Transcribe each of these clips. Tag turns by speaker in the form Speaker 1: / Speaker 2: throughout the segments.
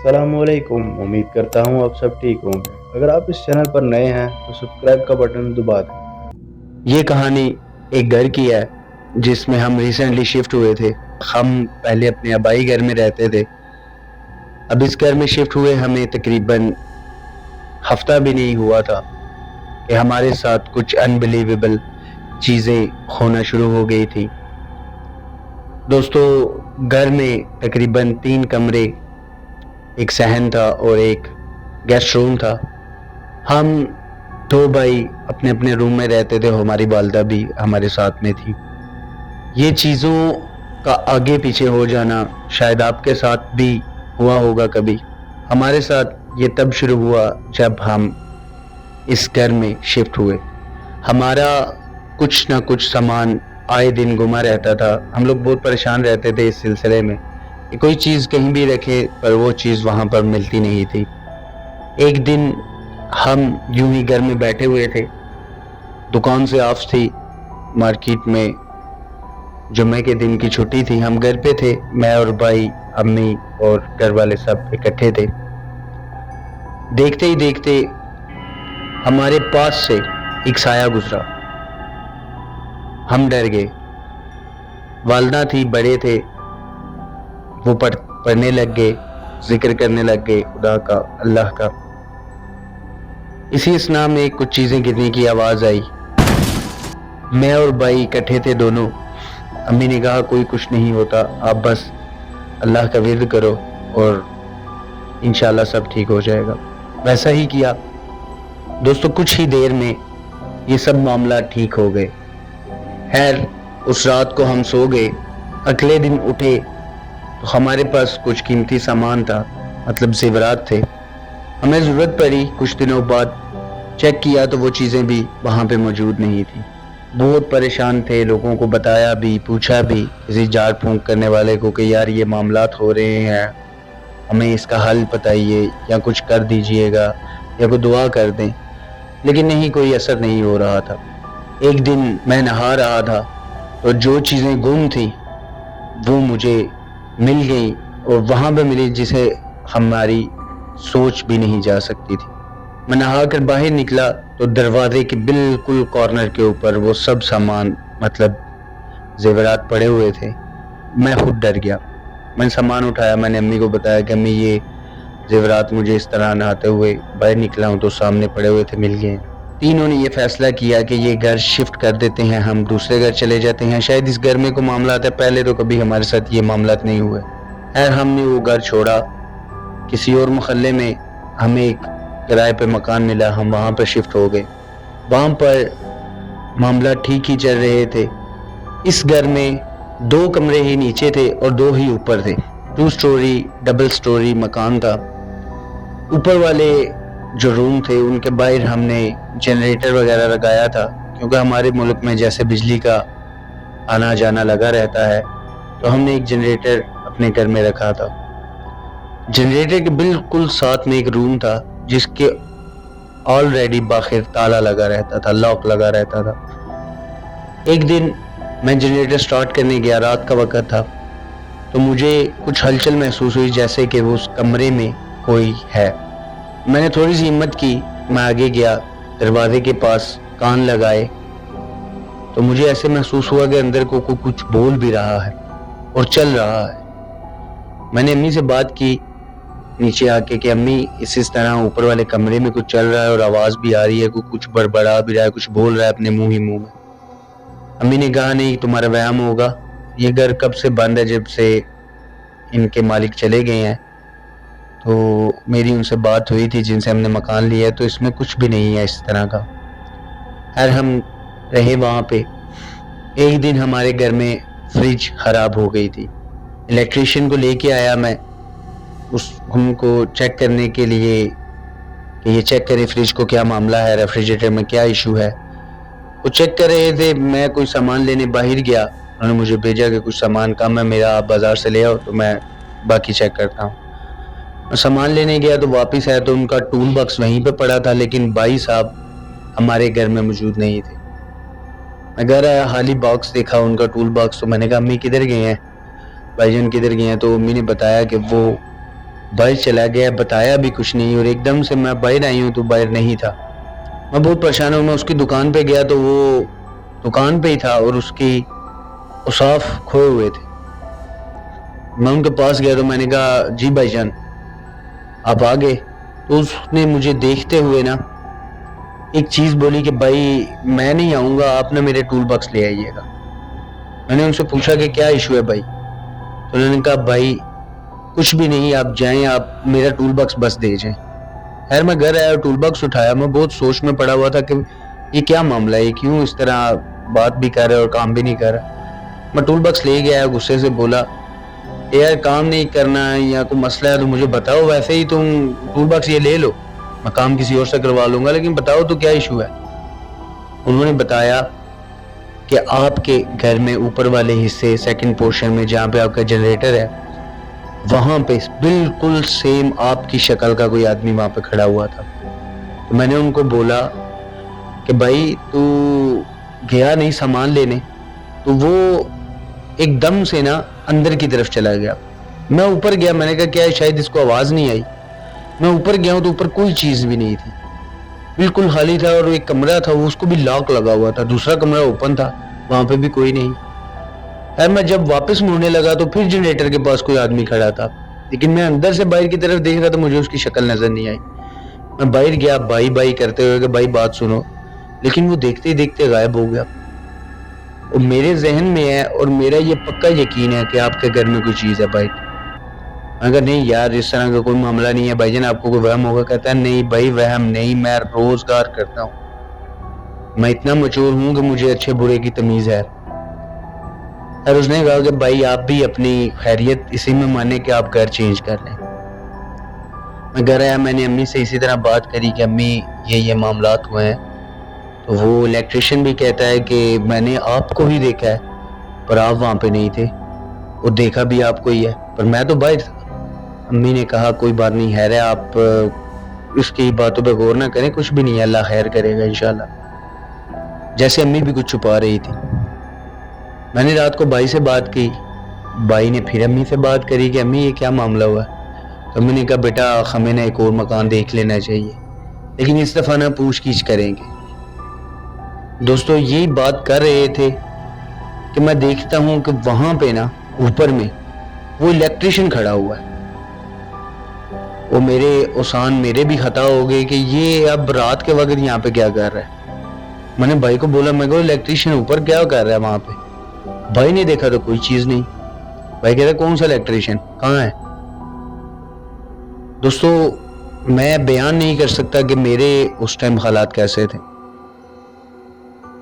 Speaker 1: अस्सलाम वालेकुम। उम्मीद करता हूँ आप सब ठीक होंगे। अगर आप इस चैनल पर नए हैं तो सब्सक्राइब का बटन दबा दें।
Speaker 2: ये कहानी एक घर की है जिसमें हम रिसेंटली शिफ्ट हुए थे। हम पहले अपने आबाई घर में रहते थे। अब इस घर में शिफ्ट हुए हमें तकरीबन हफ्ता भी नहीं हुआ था कि हमारे साथ कुछ अनबिलीवेबल चीज़ें होना शुरू हो गई थी। दोस्तों, घर में तकरीबन 3 कमरे, एक सहन था और एक गेस्ट रूम था। हम 2 भाई अपने अपने रूम में रहते थे, हमारी वालदा भी हमारे साथ में थी। ये चीज़ों का आगे पीछे हो जाना शायद आपके साथ भी हुआ होगा कभी। हमारे साथ ये तब शुरू हुआ जब हम इस घर में शिफ्ट हुए। हमारा कुछ ना कुछ सामान आए दिन गुमा रहता था। हम लोग बहुत परेशान रहते थे इस सिलसिले में कि कोई चीज़ कहीं भी रखे पर वो चीज़ वहाँ पर मिलती नहीं थी। एक दिन हम यूं ही घर में बैठे हुए थे, दुकान से ऑफ थी, मार्केट में जुम्मे के दिन की छुट्टी थी। हम घर पे थे, मैं और भाई, अम्मी और घर वाले सब इकट्ठे थे। देखते ही देखते हमारे पास से एक साया गुजरा। हम डर गए। वालदा थी, बड़े थे, वो पढ़ने लग गए, जिक्र करने लग गए खुदा का, अल्लाह का। इसी असना में कुछ चीज़ें गिरने की आवाज़ आई। मैं और भाई इकट्ठे थे दोनों। अम्मी ने कहा कोई कुछ नहीं होता, आप बस अल्लाह का विर्द करो और इंशाल्लाह सब ठीक हो जाएगा। वैसा ही किया। दोस्तों, कुछ ही देर में ये सब मामला ठीक हो गए। खैर, उस रात को हम सो गए। अगले दिन उठे तो हमारे पास कुछ कीमती सामान था, मतलब ज़ेवरात थे। हमें ज़रूरत पड़ी, कुछ दिनों बाद चेक किया तो वो चीज़ें भी वहाँ पे मौजूद नहीं थी। बहुत परेशान थे, लोगों को बताया भी, पूछा भी किसी झाड़ फूंक करने वाले को कि यार ये मामलात हो रहे हैं, हमें इसका हल बताइए या कुछ कर दीजिएगा या कोई दुआ कर दें, लेकिन नहीं, कोई असर नहीं हो रहा था। एक दिन मैं नहा रहा था तो जो चीज़ें गुम थी वो मुझे मिल गई और वहाँ पे मिली जिसे हमारी सोच भी नहीं जा सकती थी। मैं नहा कर बाहर निकला तो दरवाजे के बिल्कुल कॉर्नर के ऊपर वो सब सामान, मतलब ज़ेवरात पड़े हुए थे। मैं खुद डर गया। मैंने सामान उठाया, मैंने अम्मी को बताया कि अम्मी ये ज़ेवरात मुझे इस तरह नहाते हुए बाहर निकला हूँ तो सामने पड़े हुए थे, मिल गए। तीनों ने ये फैसला किया कि ये घर शिफ्ट कर देते हैं, हम दूसरे घर चले जाते हैं। शायद इस घर में कोई मामला आता है, पहले तो कभी हमारे साथ ये मामला नहीं हुए। खैर, हमने वो घर छोड़ा। किसी और मोहल्ले में हमें एक किराए पे मकान मिला, हम वहाँ पर शिफ्ट हो गए। वहाँ पर मामला ठीक ही चल रहे थे। इस घर में 2 कमरे ही नीचे थे और 2 ही ऊपर थे। 2 स्टोरी डबल स्टोरी मकान था। ऊपर वाले जो रूम थे उनके बाहर हमने जनरेटर वगैरह लगाया था, क्योंकि हमारे मुल्क में जैसे बिजली का आना जाना लगा रहता है, तो हमने एक जनरेटर अपने घर में रखा था। जनरेटर के बिल्कुल साथ में एक रूम था जिसके ऑलरेडी बाहर ताला लगा रहता था, लॉक लगा रहता था। एक दिन मैं जनरेटर स्टार्ट करने गया, रात का वक्त था, तो मुझे कुछ हलचल महसूस हुई जैसे कि वो उस कमरे में कोई है। मैंने थोड़ी सी हिम्मत की, मैं आगे गया, दरवाजे के पास कान लगाए तो मुझे ऐसे महसूस हुआ कि अंदर को कुछ बोल भी रहा है और चल रहा है। मैंने अम्मी से बात की नीचे आके कि अम्मी इस तरह ऊपर वाले कमरे में कुछ चल रहा है और आवाज़ भी आ रही है, कुछ बड़बड़ा भी रहा है, कुछ बोल रहा है अपने मुंह ही मुंह में। अम्मी ने कहा नहीं, तुम्हारा वहम होगा, ये घर कब से बंद है, जब से इनके मालिक चले गए हैं। तो मेरी उनसे बात हुई थी जिनसे हमने मकान लिया है, तो इसमें कुछ भी नहीं है इस तरह का। खैर, हम रहे वहाँ पे। एक दिन हमारे घर में फ्रिज ख़राब हो गई थी। इलेक्ट्रिशियन को लेके आया मैं उनको चेक करने के लिए कि ये चेक करें फ्रिज को क्या मामला है, रेफ्रिजरेटर में क्या इशू है। वो चेक कर रहे थे, मैं कोई सामान लेने बाहर गया, उन्होंने मुझे भेजा कि कुछ सामान कम है मेरा, आप बाज़ार से ले आओ तो मैं बाकी चेक करता हूँ। मैं सामान लेने गया तो वापस आया तो उनका टूल बॉक्स वहीं पे पड़ा था, लेकिन भाई साहब हमारे घर में मौजूद नहीं थे। मैं घर आया, खाली बॉक्स देखा, उनका टूल बॉक्स। तो मैंने कहा अम्मी किधर गए हैं, भाईजान किधर गए हैं? तो अम्मी ने बताया कि वो باہر چلا گیا, بتایا بھی کچھ نہیں, اور ایک دم سے میں باہر آئی ہوں تو باہر نہیں تھا. میں بہت پریشان ہوں. میں اس کی دکان پہ گیا تو وہ دکان پہ ہی تھا اور اس کی اصاف کھوئے ہوئے تھے. میں ان کے پاس گیا تو میں نے کہا جی بھائی جان آپ آ گئے. تو اس نے مجھے دیکھتے ہوئے نا ایک چیز بولی کہ بھائی میں نہیں آؤں گا, آپ نے میرے ٹول باکس لے آئیے گا. میں نے ان سے پوچھا کہ کیا ایشو ہے بھائی؟ تو انہوں نے کہا بھائی کچھ بھی نہیں, آپ جائیں, آپ میرا ٹول باکس بس دے جائیں. خیر میں گھر آیا, ٹول باکس اٹھایا. میں بہت سوچ میں پڑا ہوا تھا کہ یہ کیا معاملہ ہے, کیوں اس طرح بات بھی کر رہا ہے اور کام بھی نہیں کر رہا. میں ٹول باکس لے گیا, غصے سے بولا یار کام نہیں کرنا یا کوئی مسئلہ ہے تو مجھے بتاؤ, ویسے ہی تم ٹول باکس یہ لے لو, میں کام کسی اور سے کروا لوں گا, لیکن بتاؤ تو کیا ایشو ہے. انہوں نے بتایا کہ آپ کے گھر میں اوپر والے حصے سیکنڈ پورشن میں جہاں پہ آپ کا جنریٹر ہے وہاں پہ بالکل سیم آپ کی شکل کا کوئی آدمی وہاں پہ کھڑا ہوا تھا. تو میں نے ان کو بولا کہ بھائی تو گیا نہیں سامان لینے؟ تو وہ ایک دم سے نا اندر کی طرف چلا گیا. میں اوپر گیا, میں نے کہا کیا شاید اس کو آواز نہیں آئی. میں اوپر گیا ہوں تو اوپر کوئی چیز بھی نہیں تھی, بالکل خالی تھا. اور ایک کمرہ تھا وہ اس کو بھی لاک لگا ہوا تھا, دوسرا کمرہ اوپن تھا, وہاں پہ بھی کوئی نہیں. میں جب واپس مڑنے لگا تو پھر جنریٹر کے پاس کوئی آدمی کھڑا تھا, لیکن میں اندر سے باہر کی طرف دیکھ رہا تھا, مجھے اس کی شکل نظر نہیں آئی. میں باہر گیا بائی بائی کرتے ہوئے کہ بھائی بات سنو, لیکن وہ دیکھتے ہی دیکھتے غائب ہو گیا. اور میرے ذہن میں ہے اور میرا یہ پکا یقین ہے کہ آپ کے گھر میں کوئی چیز ہے بھائی. اگر نہیں یار اس طرح کا کوئی معاملہ نہیں ہے بھائی جان, آپ کو کوئی وہم ہوگا. کہتا ہے نہیں بھائی وہم نہیں, میں روزگار کرتا ہوں, میں اتنا مچور ہوں کہ مجھے اچھے برے کی تمیز ہے. اور اس نے کہا کہ بھائی آپ بھی اپنی خیریت اسی میں مانے کہ آپ گھر چینج کر لیں. میں گھر آیا, میں نے امی سے اسی طرح بات کری کہ امی یہ معاملات ہوئے ہیں. تو وہ الیکٹریشین بھی کہتا ہے کہ میں نے آپ کو ہی دیکھا ہے پر آپ وہاں پہ نہیں تھے, وہ دیکھا بھی آپ کو ہی ہے پر میں تو باہر تھا. امی نے کہا کوئی بات نہیں, خیر ہے, آپ اس کی باتوں پہ غور نہ کریں, کچھ بھی نہیں ہے, اللہ خیر کرے گا انشاءاللہ. جیسے امی بھی کچھ چھپا رہی تھی. میں نے رات کو بھائی سے بات کی, بھائی نے پھر امی سے بات کری کہ امی یہ کیا معاملہ ہوا ہے. تو امی نے کہا بیٹا ہمیں نہ ایک اور مکان دیکھ لینا چاہیے, لیکن اس دفعہ نہ پوچھ گچھ کریں گے. دوستو یہی بات کر رہے تھے کہ میں دیکھتا ہوں کہ وہاں پہ نا اوپر میں وہ الیکٹریشین کھڑا ہوا ہے. وہ میرے اوسان میرے بھی خطا ہو گئے کہ یہ اب رات کے وقت یہاں پہ کیا کر رہا ہے. میں نے بھائی کو بولا, میں کہا الیکٹریشین اوپر کیا کر رہا ہے وہاں پہ؟ بھائی نے دیکھا تو کوئی چیز نہیں. بھائی کہتا کون سا الیکٹریشین کہاں ہے؟ دوستو میں بیان نہیں کر سکتا کہ میرے اس ٹائم حالات کیسے تھے,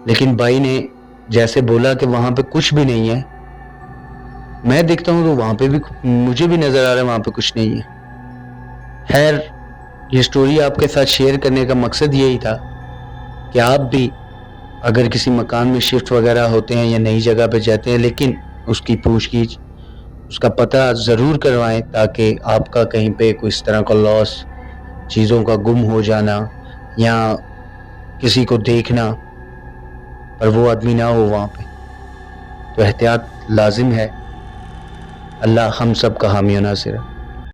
Speaker 2: لیکن بھائی نے جیسے بولا کہ وہاں پہ کچھ بھی نہیں ہے, میں دیکھتا ہوں تو وہاں پہ بھی مجھے بھی نظر آ رہا ہے وہاں پہ کچھ نہیں ہے. خیر یہ سٹوری آپ کے ساتھ شیئر کرنے کا مقصد یہی تھا کہ آپ بھی اگر کسی مکان میں شفٹ وغیرہ ہوتے ہیں یا نئی جگہ پہ جاتے ہیں, لیکن اس کی پوچھ گچھ اس کا پتہ ضرور کروائیں تاکہ آپ کا کہیں پہ کوئی اس طرح کا لاس, چیزوں کا گم ہو جانا یا کسی کو دیکھنا پر وہ آدمی نہ ہو وہاں پہ. تو احتیاط لازم ہے. اللہ ہم سب کا حامی و ناصر ہے.